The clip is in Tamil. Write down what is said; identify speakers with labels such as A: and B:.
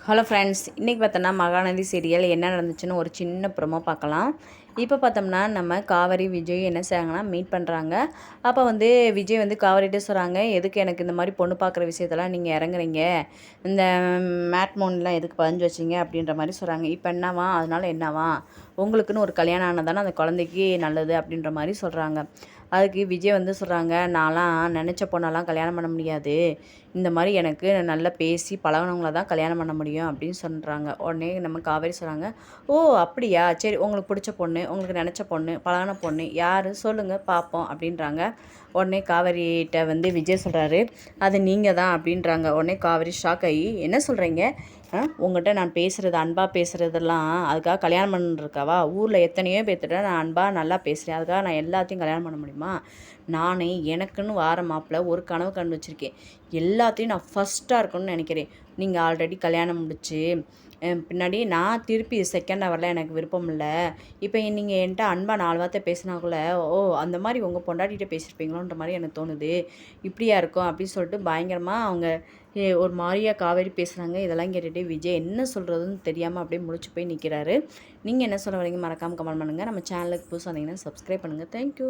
A: ஹலோ ஃப்ரெண்ட்ஸ், இன்றைக்கி பார்த்தோன்னா மகாநதி சீரியல் என்ன நடந்துச்சுன்னு ஒரு சின்ன ப்ரோமோ பார்க்கலாம். இப்போ பார்த்தோம்னா நம்ம காவேரி விஜய் என்ன செய்கிறாங்கன்னா மீட் பண்ணுறாங்க. அப்போ விஜய் காவேரிகிட்ட சொல்கிறாங்க, எதுக்கு எனக்கு இந்த மாதிரி பொண்ணு பார்க்குற விஷயத்தெல்லாம் நீங்கள் இறங்குறீங்க, இந்த மேட்மோன்லாம் எதுக்கு பதிஞ்சு வச்சிங்க அப்படின்ற மாதிரி சொல்கிறாங்க. இப்போ என்னவா, அதனால என்னவா, உங்களுக்குன்னு ஒரு கல்யாணம் ஆனதானே அந்த குழந்தைக்கு நல்லது அப்படின்ற மாதிரி சொல்கிறாங்க. அதுக்கு விஜய் சொல்கிறாங்க, நான்லாம் நினச்ச பொண்ணெல்லாம் கல்யாணம் பண்ண முடியாது, இந்த மாதிரி எனக்கு நல்லா பேசி பழகினவங்கள தான் கல்யாணம் பண்ண முடியும் அப்படின்னு சொல்கிறாங்க. உடனே நம்ம காவேரி சொல்கிறாங்க, ஓ அப்படியா, சரி உங்களுக்கு பிடிச்ச பொண்ணு, உங்களுக்கு நினச்ச பொண்ணு, பழகின பொண்ணு யார் சொல்லுங்கள் பார்ப்போம் அப்படின்றாங்க. உடனே காவேரிகிட்ட விஜய் சொல்கிறாரு, அது நீங்கள் தான் அப்படின்றாங்க. உடனே காவேரி ஷாக் ஆகி, என்ன சொல்கிறீங்க, உங்கள்கிட்ட நான் பேசுகிறது அன்பாக பேசுகிறதெல்லாம் அதுக்காக கல்யாணம் பண்ணிருக்காவா, ஊரில் எத்தனையோ பேர்த்திட்ட நான் அன்பாக நல்லா பேசுகிறேன், அதுக்காக நான் எல்லாத்தையும் கல்யாணம் பண்ண முடியுமா, நானே எனக்குன்னு வார மாப்பிள்ள ஒரு கனவு கண்டு வச்சுருக்கேன், எல்லாத்தையும் நான் ஃபஸ்ட்டாக இருக்கணும்னு நினைக்கிறேன், நீங்கள் ஆல்ரெடி கல்யாணம் முடிச்சு பின்னாடி நான் திருப்பி செகண்டாக வரல, எனக்கு விருப்பம் இல்லை, இப்போ நீங்கள் என்கிட்ட அன்பாக 4 வார்த்தை பேசினாக்குள்ள, ஓ அந்த மாதிரி உங்கள் பொண்டாட்டிகிட்ட பேசியிருப்பீங்களோன்ற மாதிரி எனக்கு தோணுது, இப்படியா இருக்கும் அப்படின்னு சொல்லிட்டு பயங்கரமாக அவங்க ஒரு மாதிரியா காவேரி பேசுகிறாங்க. இதெல்லாம் கேட்டுகிட்டே விஜய் என்ன சொல்கிறதுன்னு தெரியாமல் அப்படியே முழிச்சு போய் நிற்கிறாரு. நீங்கள் என்ன சொல்ல வரீங்க மறக்காமல் கமெண்ட் பண்ணுங்கள். நம்ம சேனலுக்கு புதுசாக வந்தீங்கன்னா சப்ஸ்கிரைப் பண்ணுங்கள். தேங்க்யூ.